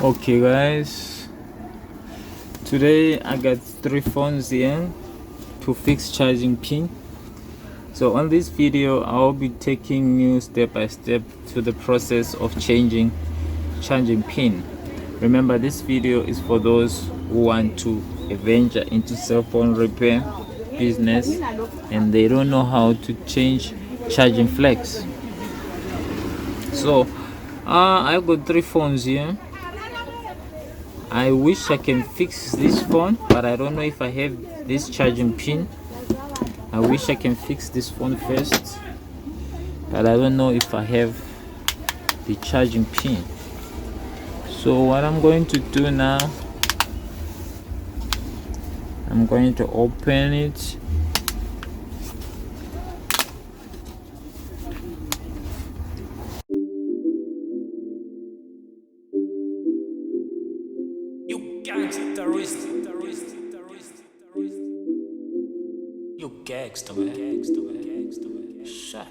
Okay guys, today I got 3 phones here to fix charging pin. So on this video I'll be taking you step by step to the process of changing charging pin. Remember, this video is for those who want to venture into cell phone repair business and they don't know how to change charging flex. So I've got 3 phones here. I wish I can fix this phone, but I don't know if I have this charging pin. I wish I can fix this phone first, but I don't know if I have the charging pin. So what I'm going to do now, I'm going to open it. You gangster, man. Shut.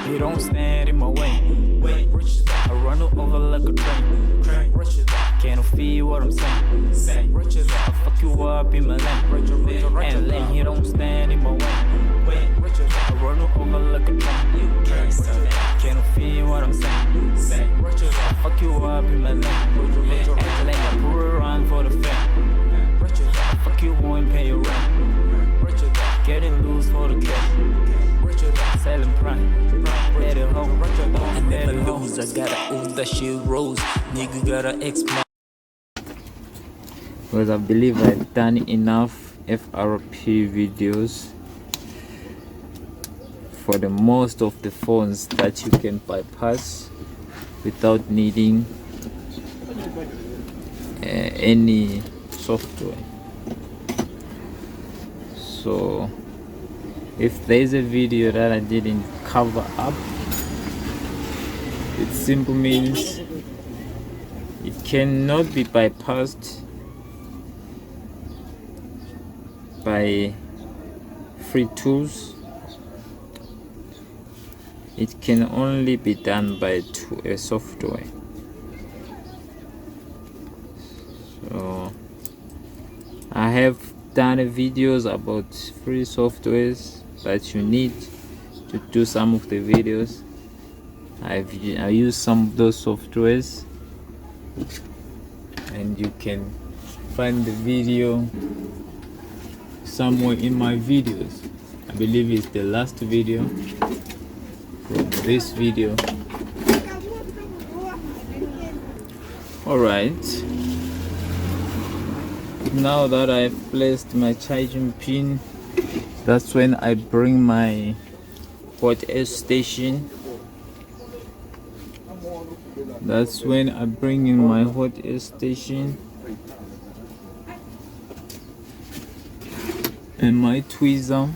You don't stand in my way. I run over like a train. Can't feel what I'm saying. I fuck you up in my lane. And lane, you don't stand in my way. I run over like a train. Can't feel what I'm saying. I fuck you up in my lane. And lane, I pull around for the fame. I fuck you, won't pay your rent. Getting loose for the cash. Selling prime. Let it home. I never lose. I gotta own that shit rose. Nigga gotta expand. Because I believe I've done enough FRP videos for the most of the phones that you can bypass without needing any software. So if there's a video that I didn't cover up, it simply means it cannot be bypassed by free tools. It can only be done by a software. So I have done videos about free softwares that you need to do some of the videos. I use some of those softwares, and you can find the video somewhere in my videos. I believe it's the last video from this video. Alright, now that I've placed my charging pin, that's when I bring my hot air station. That's when I bring in my hot air station and my tweezer,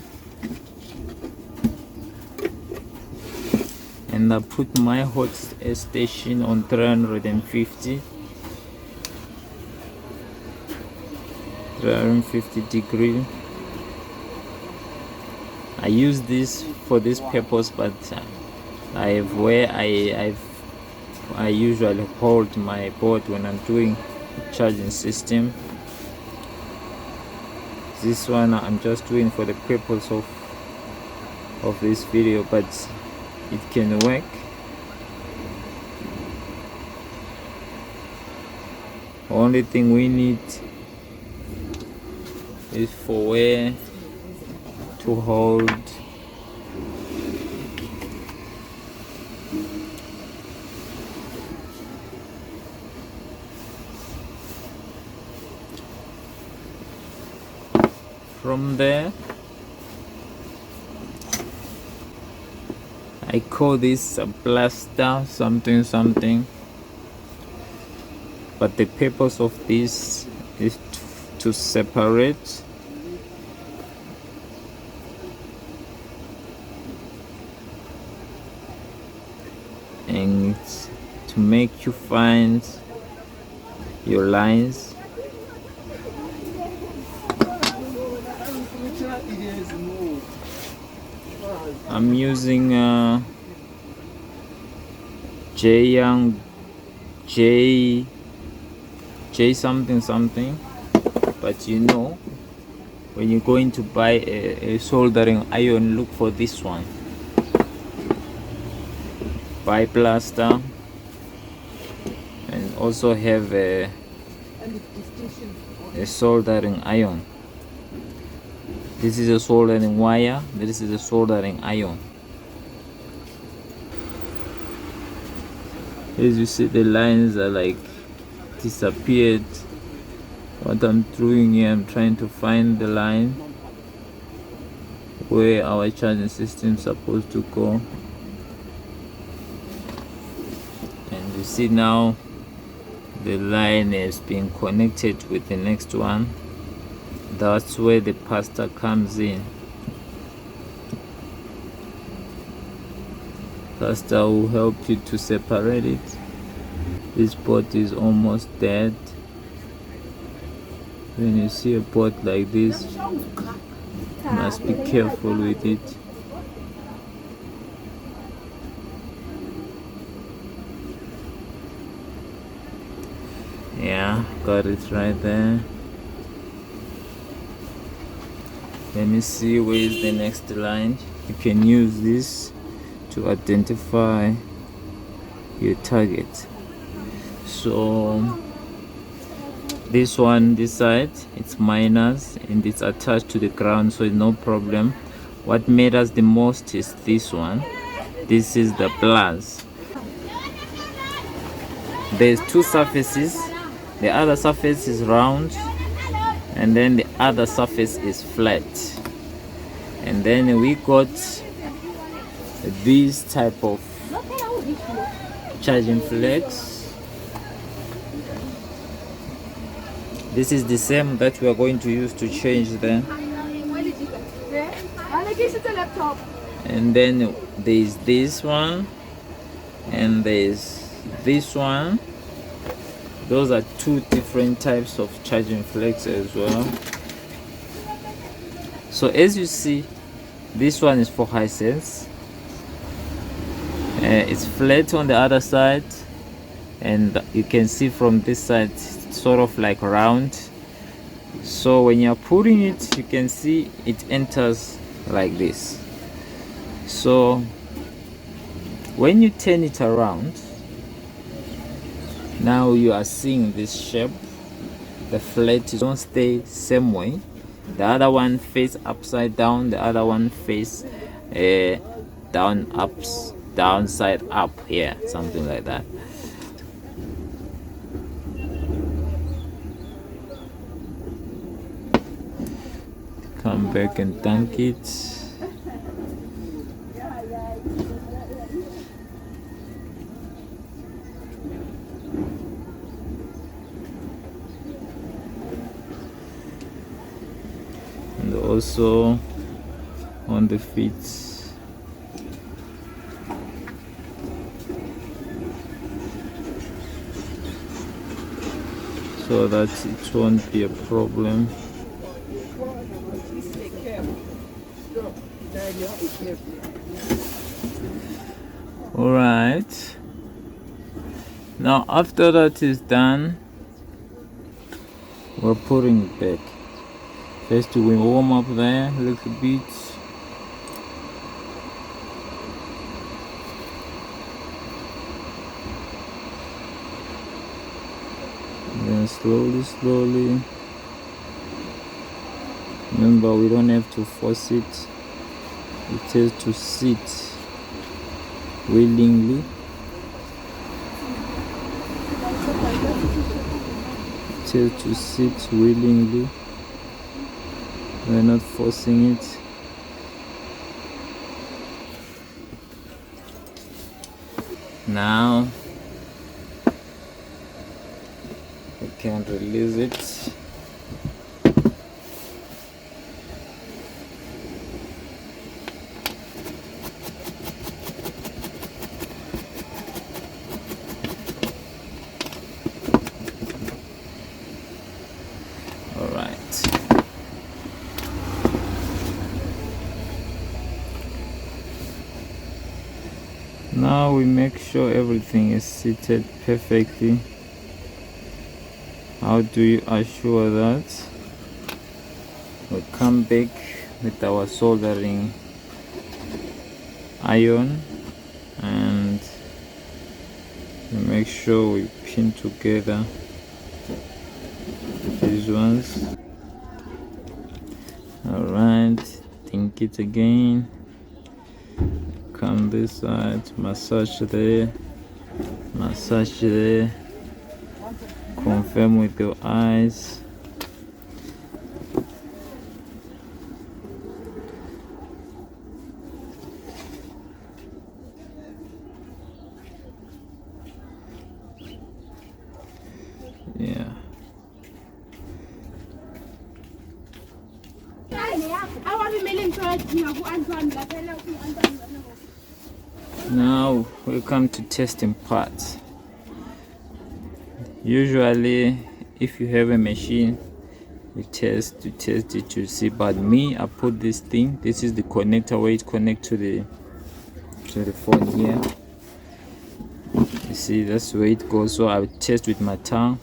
and I put my hot air station on 350 degree. I use this for this purpose, but I have where I usually hold my board when I'm doing charging system. This one I'm just doing for the purpose of this video, but it can work. The only thing we need is for where to hold from there. I call this a blaster something, but the purpose of this is to separate and to make you find your lines I'm using J Young J something something, but you know, when you're going to buy a soldering iron, look for this one. Buy plaster and also have a soldering iron. This is a soldering wire, this is a soldering iron. As you see, the lines are like disappeared. What I'm doing here, I'm trying to find the line where our charging system is supposed to go. And you see now the line is being connected with the next one. That's where the pasta comes in. Pasta will help you to separate it. This pot is almost dead. When you see a pot like this, you must be careful with it. Yeah, got it right there. Let me see where is the next line. You can use this to identify your target. So this one, this side, it's minus and it's attached to the ground, so it's no problem. What matters the most is this one. This is the plus. There's two surfaces. The other surface is round and then the other surface is flat. And then we got this type of charging flex. This is the same that we are going to use to change them. And then there is this one and there is this one. Those are two different types of charging flex as well. So as you see, this one is for high sense. It's flat on the other side, and you can see from this side it's sort of like round. So when you're putting it, you can see it enters like this. So when you turn it around, now you are seeing this shape. The flat don't stay same way. The other one face upside down, the other one face downside up here, something like that. Come back and dunk it. And also on the feet. So that it won't be a problem. All right, now after that is done, we're putting it back. First we warm up there a little bit. Then slowly. Remember, we don't have to force it. It has to sit willingly. It has to sit willingly. We're not forcing it. Now we can release it. Now we make sure everything is seated perfectly. How do you assure that? We come back with our soldering iron and we make sure we pin together these ones. Alright, think it again. Come this side, massage there, confirm with your eyes. Yeah. Now we come to testing parts. Usually if you have a machine you test it to see, but me, I put this thing, this is the connector where it connects to the phone here. You see, that's where it goes. So I would test with my tongue.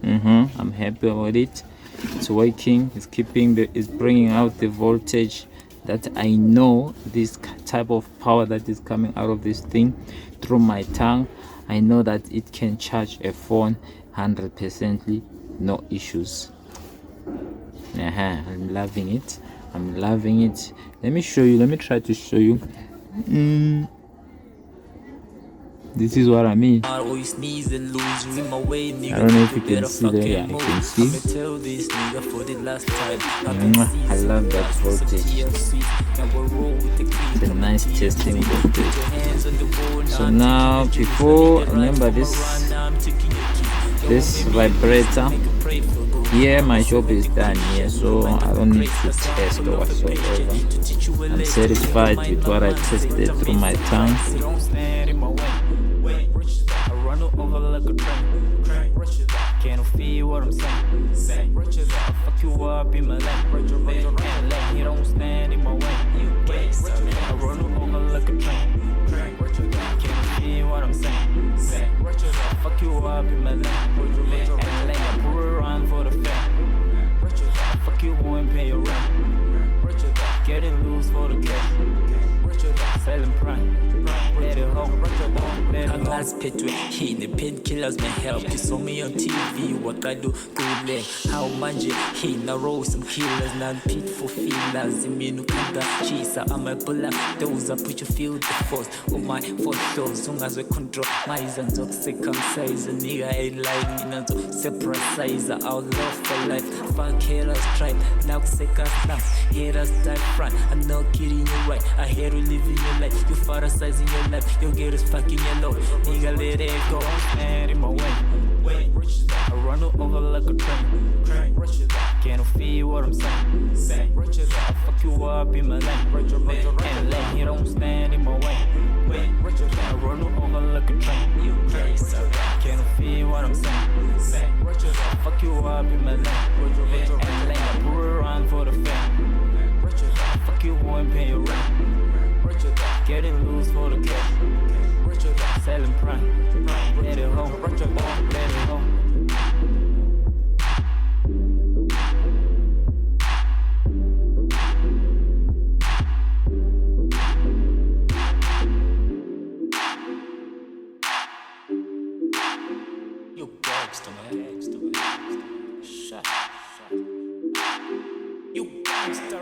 I'm happy with it. It's working. It's bringing out the voltage that I know, this type of power that is coming out of this thing through my tongue. I know that it can charge a phone 100%, no issues. I'm loving it. Let me show you. Let me try to show you. This is what I mean. I don't know if you can see there. Yeah, I can see. I love that voltage. It's a nice testing voltage. So now, before, remember this vibrator here, my job is done here, so I don't need to test or whatsoever. I'm satisfied with what I tested through my tongue. Over like a train, can't feel what I'm saying. I fuck you up in my lane, and you don't stand in my way. I run over like a train, can't feel what I'm saying. I fuck you up in my lane, and I pull around for the fame. I fuck you won't pay your rent, getting loose for the cash, selling prime. Angaziphethwe yini painkillers may help. You saw me on TV, what I do good. How manje hina roll some killers, non-pit for feelers. Iminu kanda chisa, I'm a puller. Those I put you feel the force of my photos. Long as we control my hands of circumcise. Nigga ain't lying in a separate size. Our love for life. Fuck haters try. Now second snap. Haters die front. I'm not kidding you right. I hear you living your life. You far size in your life. You get us fucking yellow. Nigga let it go. Stand in my way. I run over like a train. Can't feel what I'm saying. I fuck you up in my lane. And you don't stand in my way. I run over like a train. Can't feel what I'm saying. I fuck you up in my lane. And I pull around for the fame. I fuck you won't pay your rent. Getting loose for the cash, selling prime, let it home, let it home. You gangster, man. Shut. You gangster.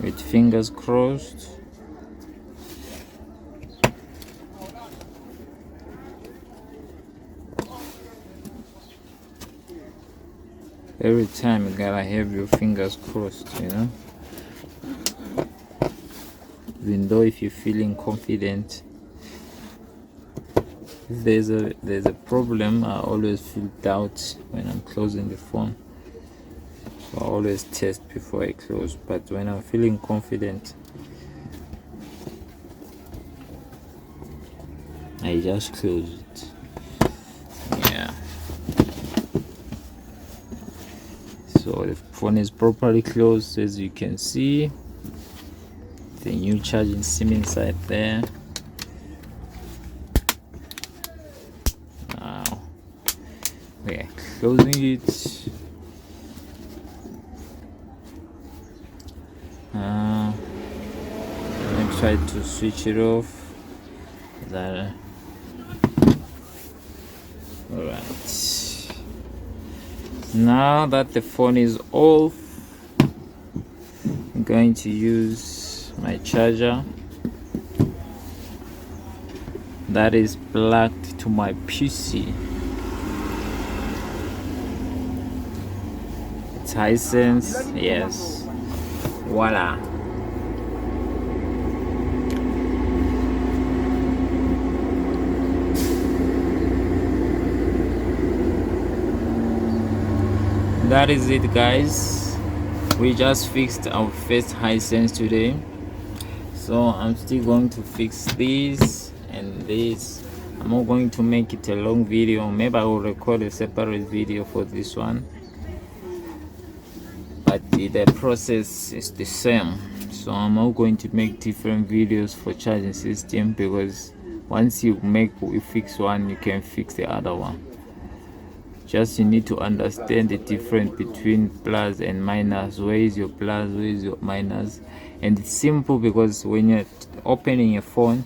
With fingers crossed. Every time you gotta have your fingers crossed, you know. Even though if you're feeling confident, if there's a problem, I always feel doubt when I'm closing the phone. So I always test before I close, but when I'm feeling confident, I just close it. Yeah, so the phone is properly closed. As you can see, the new charging SIM inside there. Now we're closing it. Let me try to switch it off. Alright, now that the phone is off, I'm going to use my charger that is plugged to my PC. It's Hisense, yes, voila. That is it, guys. We just fixed our first Hisense today, so I'm still going to fix this and this. I'm not going to make it a long video. Maybe I will record a separate video for this one, but the process is the same. So I'm not going to make different videos for charging system, because once you fix one, you can fix the other one. Just you need to understand the difference between plus and minus. Where is your plus, where is your minus? And it's simple, because when you're opening a phone,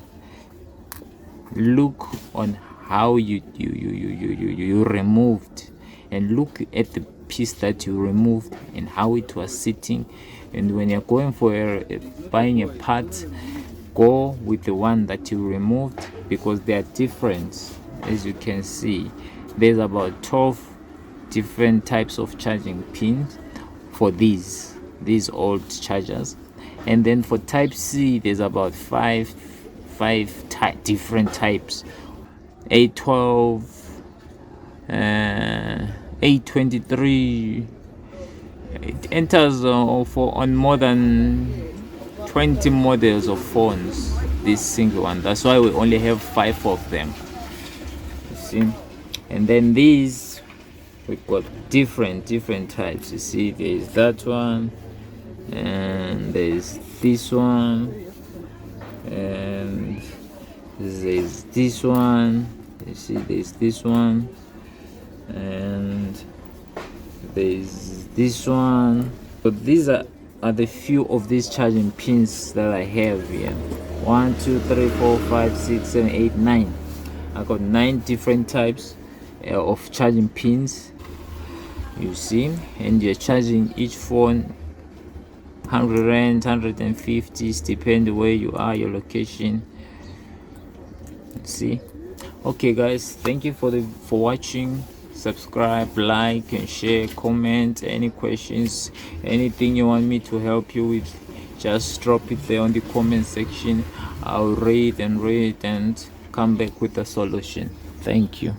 look on how you removed, and look at the piece that you removed and how it was sitting. And when you're going for buying a part, go with the one that you removed, because they are different. As you can see, there's about 12 different types of charging pins for these old chargers, and then for type C there's about five different types. 812, 823. It enters on more than 20 models of phones, this single one. That's why we only have 5 of them, you see. And then these, we've got different types. You see, there's that one, and there's this one, and there's this one. You see, there's this one, and there's this one. But these are the few of these charging pins that I have here. 1 2 3 4 5 6 7 8 9. I got 9 different types of charging pins, you see. And you're charging each phone 100 rand, 150, depending where you are, your location. See. Okay guys, thank you for watching. Subscribe, like and share, comment. Any questions, anything you want me to help you with, just drop it there on the comment section. I'll read and come back with a solution. Thank you.